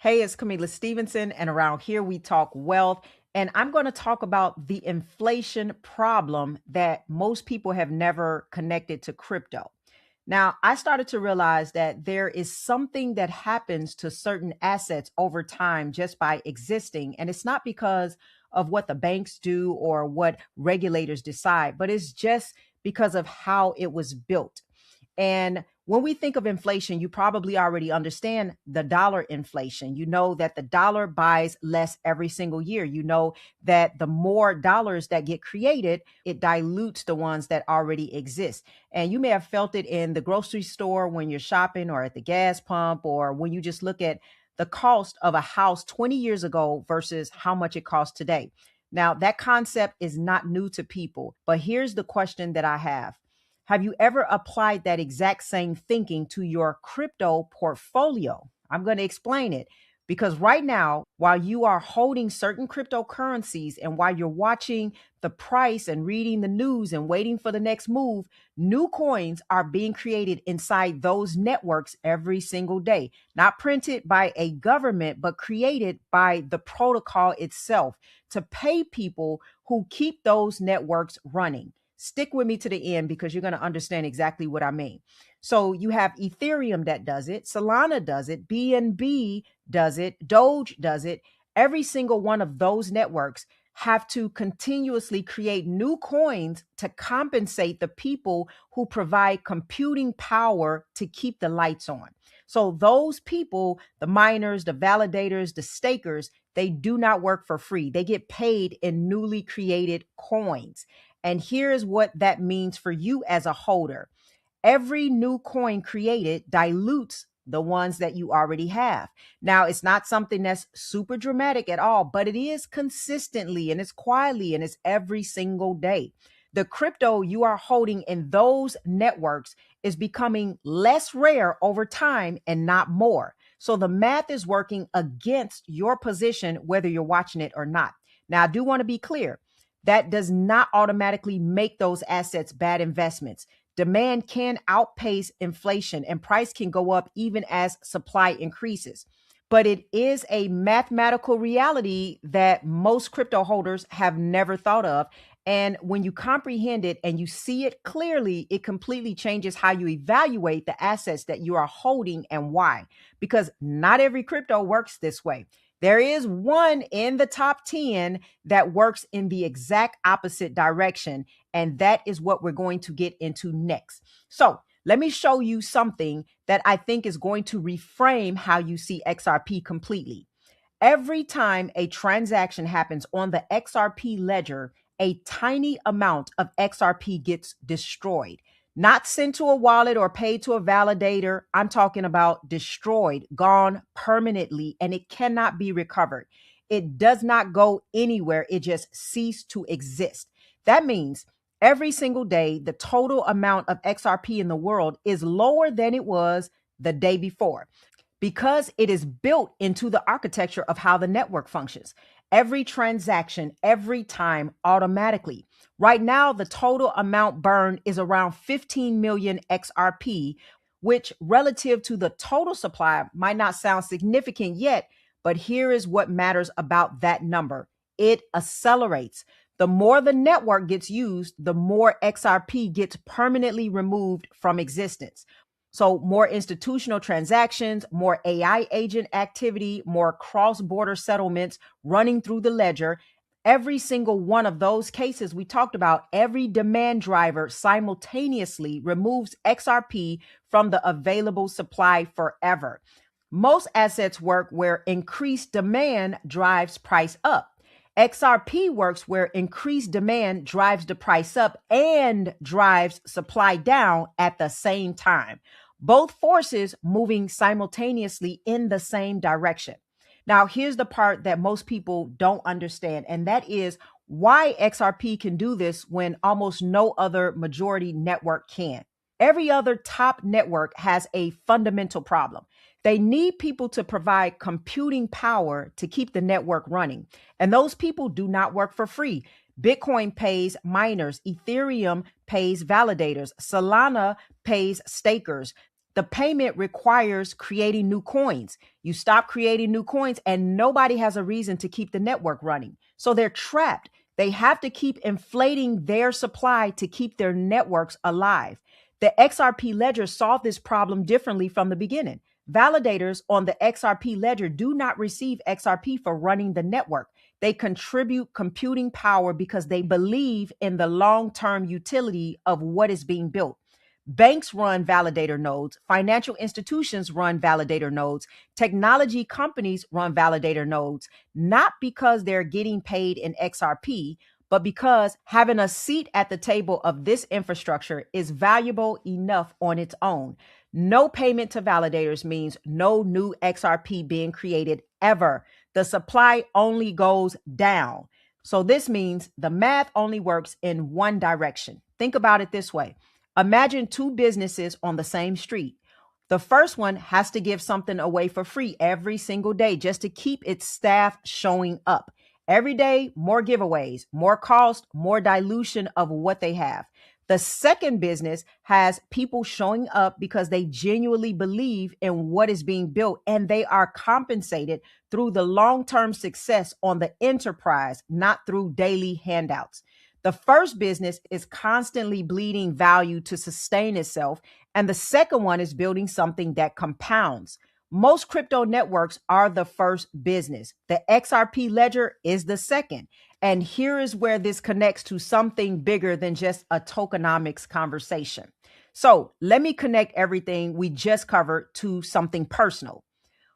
Hey, it's Camila Stevenson, and around here we talk wealth. And I'm going to talk about the inflation problem that most people have never connected to crypto. Now, I started to realize that there is something that happens to certain assets over time just by existing. And it's not because of what the banks do or what regulators decide, but it's just because of how it was built. And when we think of inflation, you probably already understand the dollar inflation. You know that the dollar buys less every single year. You know that the more dollars that get created, it dilutes the ones that already exist. And you may have felt it in the grocery store when you're shopping or at the gas pump, or when you just look at the cost of a house 20 years ago versus how much it costs today. Now, that concept is not new to people, but here's the question that I have. Have you ever applied that exact same thinking to your crypto portfolio? I'm going to explain it because right now, while you are holding certain cryptocurrencies and while you're watching the price and reading the news and waiting for the next move, new coins are being created inside those networks every single day, not printed by a government, but created by the protocol itself to pay people who keep those networks running. Stick with me to the end because you're going to understand exactly what I mean. So you have Ethereum that does it, Solana does it, BNB does it, Doge does it. Every single one of those networks have to continuously create new coins to compensate the people who provide computing power to keep the lights on. So those people, the miners, the validators, the stakers, they do not work for free. They get paid in newly created coins. And here's what that means for you as a holder. Every new coin created dilutes the ones that you already have. Now, it's not something that's super dramatic at all, but it is consistently and it's quietly and it's every single day. The crypto you are holding in those networks is becoming less rare over time and not more. So the math is working against your position, whether you're watching it or not. Now, I do want to be clear. That does not automatically make those assets bad investments. Demand can outpace inflation and price can go up even as supply increases. But it is a mathematical reality that most crypto holders have never thought of. And when you comprehend it and you see it clearly, it completely changes how you evaluate the assets that you are holding and why. Because not every crypto works this way. There is one in the top 10 that works in the exact opposite direction. And that is what we're going to get into next. So let me show you something that I think is going to reframe how you see XRP completely. Every time a transaction happens on the XRP ledger, a tiny amount of XRP gets destroyed. Not sent to a wallet or paid to a validator. I'm talking about destroyed, gone permanently, and it cannot be recovered. It does not go anywhere. It just ceased to exist. That means every single day, the total amount of XRP in the world is lower than it was the day before because it is built into the architecture of how the network functions. Every transaction, every time, automatically. Right now, the total amount burned is around 15 million XRP, which relative to the total supply might not sound significant yet, but here is what matters about that number. It accelerates. The more the network gets used, the more XRP gets permanently removed from existence. So more institutional transactions, more AI agent activity, more cross-border settlements running through the ledger. Every single one of those cases we talked about, every demand driver simultaneously removes XRP from the available supply forever. Most assets work where increased demand drives price up. XRP works where increased demand drives the price up and drives supply down at the same time. Both forces moving simultaneously in the same direction. Now, here's the part that most people don't understand, and that is why XRP can do this when almost no other majority network can. Every other top network has a fundamental problem. They need people to provide computing power to keep the network running. And those people do not work for free. Bitcoin pays miners, Ethereum pays validators, Solana pays stakers. The payment requires creating new coins. You stop creating new coins and nobody has a reason to keep the network running. So they're trapped. They have to keep inflating their supply to keep their networks alive. The XRP ledger solved this problem differently from the beginning. Validators on the XRP ledger do not receive XRP for running the network. They contribute computing power because they believe in the long-term utility of what is being built. Banks run validator nodes, financial institutions run validator nodes, technology companies run validator nodes, not because they're getting paid in XRP, but because having a seat at the table of this infrastructure is valuable enough on its own. No payment to validators means no new XRP being created ever. The supply only goes down. So this means the math only works in one direction. Think about it this way. Imagine two businesses on the same street. The first one has to give something away for free every single day just to keep its staff showing up. Every day, more giveaways, more cost, more dilution of what they have. The second business has people showing up because they genuinely believe in what is being built and they are compensated through the long-term success on the enterprise, not through daily handouts. The first business is constantly bleeding value to sustain itself, and the second one is building something that compounds. Most crypto networks are the first business. The XRP ledger is the second. And here is where this connects to something bigger than just a tokenomics conversation. So let me connect everything we just covered to something personal.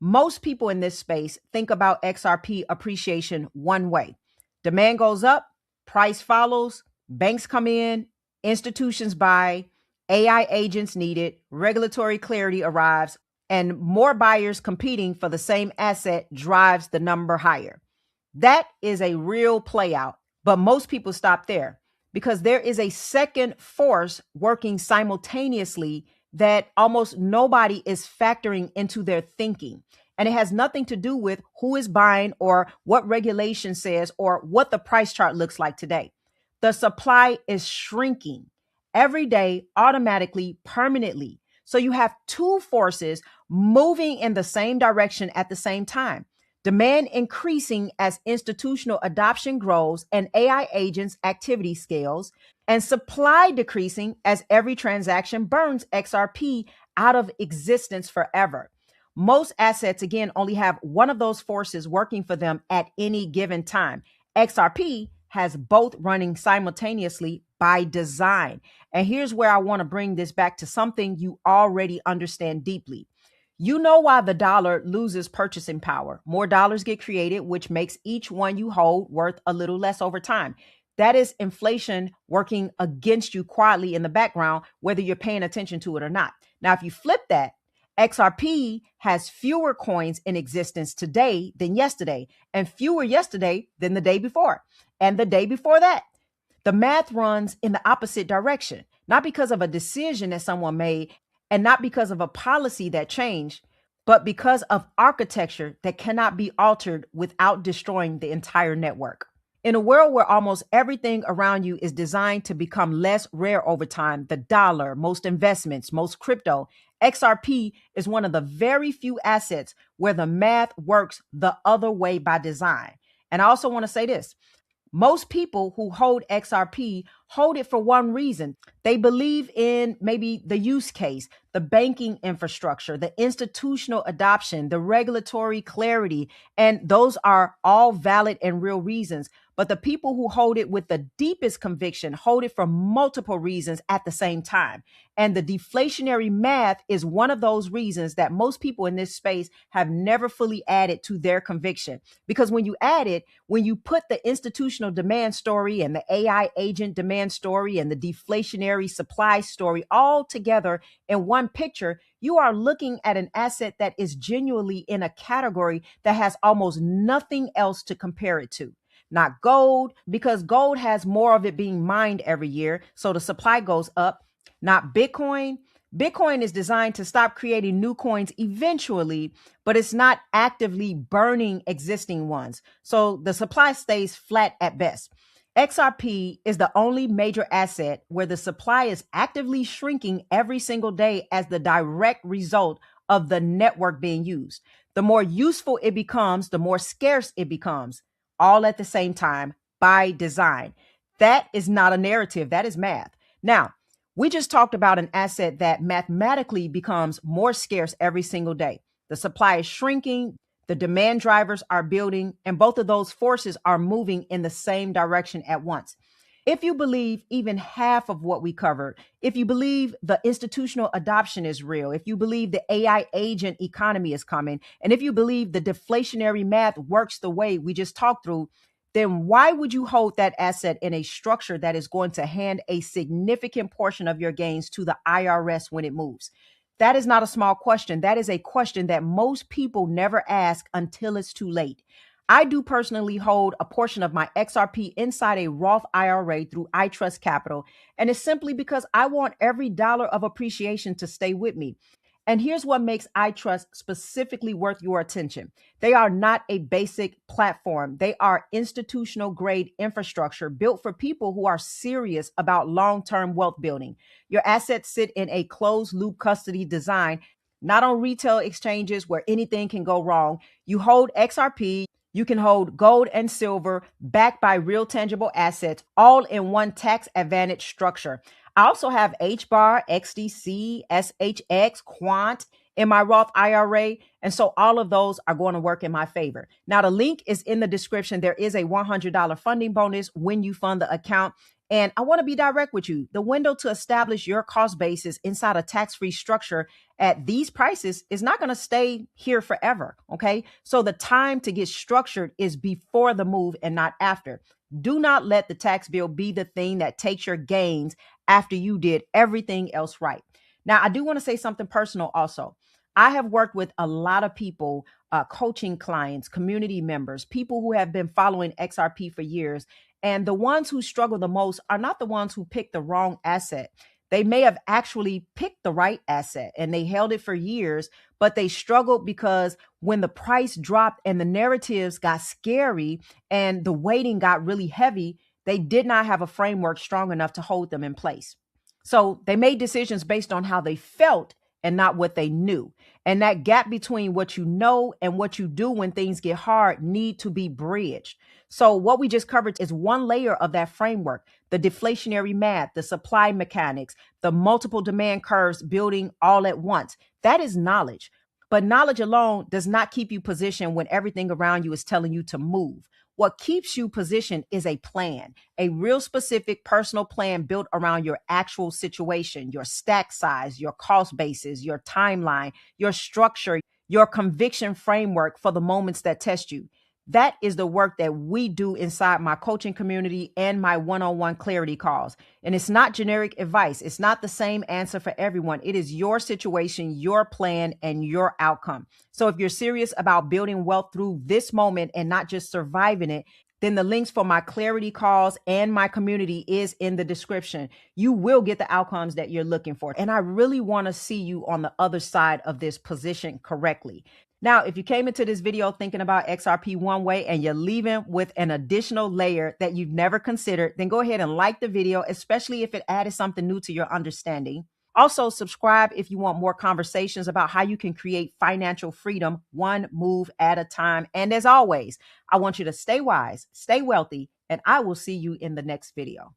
Most people in this space think about XRP appreciation one way. Demand goes up, price follows, banks come in, institutions buy, AI agents needed, regulatory clarity arrives, and more buyers competing for the same asset drives the number higher. That is a real play out, but most people stop there because there is a second force working simultaneously that almost nobody is factoring into their thinking. And it has nothing to do with who is buying or what regulation says or what the price chart looks like today. The supply is shrinking every day, automatically, permanently. So you have two forces moving in the same direction at the same time. Demand increasing as institutional adoption grows and AI agents activity scales, and supply decreasing as every transaction burns XRP out of existence forever. Most assets, again, only have one of those forces working for them at any given time. XRP has both running simultaneously by design. And here's where I want to bring this back to something you already understand deeply. You know why the dollar loses purchasing power. More dollars get created, which makes each one you hold worth a little less over time. That is inflation working against you quietly in the background, whether you're paying attention to it or not. Now, if you flip that, XRP has fewer coins in existence today than yesterday, and fewer yesterday than the day before, and the day before that. The math runs in the opposite direction, not because of a decision that someone made and not because of a policy that changed, but because of architecture that cannot be altered without destroying the entire network. In a world where almost everything around you is designed to become less rare over time, the dollar, most investments, most crypto, XRP is one of the very few assets where the math works the other way by design. And I also want to say this. Most people who hold XRP hold it for one reason. They believe in maybe the use case, the banking infrastructure, the institutional adoption, the regulatory clarity, and those are all valid and real reasons. But the people who hold it with the deepest conviction hold it for multiple reasons at the same time. And the deflationary math is one of those reasons that most people in this space have never fully added to their conviction. Because when you add it, when you put the institutional demand story and the AI agent demand story and the deflationary supply story all together in one picture, you are looking at an asset that is genuinely in a category that has almost nothing else to compare it to. Not gold, because gold has more of it being mined every year, so the supply goes up. Not Bitcoin. Bitcoin is designed to stop creating new coins eventually, but it's not actively burning existing ones. So the supply stays flat at best. XRP is the only major asset where the supply is actively shrinking every single day as the direct result of the network being used. The more useful it becomes, the more scarce it becomes, all at the same time by design. That is not a narrative, that is math. Now, we just talked about an asset that mathematically becomes more scarce every single day. The supply is shrinking, the demand drivers are building, and both of those forces are moving in the same direction at once. If you believe even half of what we covered, if you believe the institutional adoption is real, if you believe the AI agent economy is coming, and if you believe the deflationary math works the way we just talked through, then why would you hold that asset in a structure that is going to hand a significant portion of your gains to the IRS when it moves? That is not a small question. That is a question that most people never ask until it's too late. I do personally hold a portion of my XRP inside a Roth IRA through iTrust Capital, and it's simply because I want every dollar of appreciation to stay with me. And here's what makes iTrust specifically worth your attention. They are not a basic platform. They are institutional grade infrastructure built for people who are serious about long-term wealth building. Your assets sit in a closed loop custody design, not on retail exchanges where anything can go wrong. You hold XRP, you can hold gold and silver backed by real tangible assets, all in one tax advantage structure. I also have HBAR, XDC, SHX, Quant in my Roth IRA. And so all of those are going to work in my favor. Now, the link is in the description. There is a $100 funding bonus when you fund the account. And I want to be direct with you. The window to establish your cost basis inside a tax-free structure at these prices is not going to stay here forever. Okay. So the time to get structured is before the move and not after. Do not let the tax bill be the thing that takes your gains after you did everything else right. Now, I do want to say something personal also. I have worked with a lot of people, coaching clients, community members, people who have been following XRP for years. And the ones who struggle the most are not the ones who picked the wrong asset. They may have actually picked the right asset and they held it for years, but they struggled because when the price dropped and the narratives got scary and the weighting got really heavy, they did not have a framework strong enough to hold them in place. So they made decisions based on how they felt and not what they knew. And that gap between what you know and what you do when things get hard need to be bridged. So what we just covered is one layer of that framework: the deflationary math, the supply mechanics, the multiple demand curves building all at once. That is knowledge. But knowledge alone does not keep you positioned when everything around you is telling you to move. What keeps you positioned is a plan, a real specific personal plan built around your actual situation, your stack size, your cost basis, your timeline, your structure, your conviction framework for the moments that test you. That is the work that we do inside my coaching community and my one-on-one clarity calls. And it's not generic advice. It's not the same answer for everyone. It is your situation, your plan, and your outcome. So if you're serious about building wealth through this moment and not just surviving it, then the links for my clarity calls and my community is in the description. You will get the outcomes that you're looking for. And I really want to see you on the other side of this position correctly. Now, if you came into this video thinking about XRP one way and you're leaving with an additional layer that you've never considered, then go ahead and like the video, especially if it added something new to your understanding. Also, subscribe if you want more conversations about how you can create financial freedom one move at a time. And as always, I want you to stay wise, stay wealthy, and I will see you in the next video.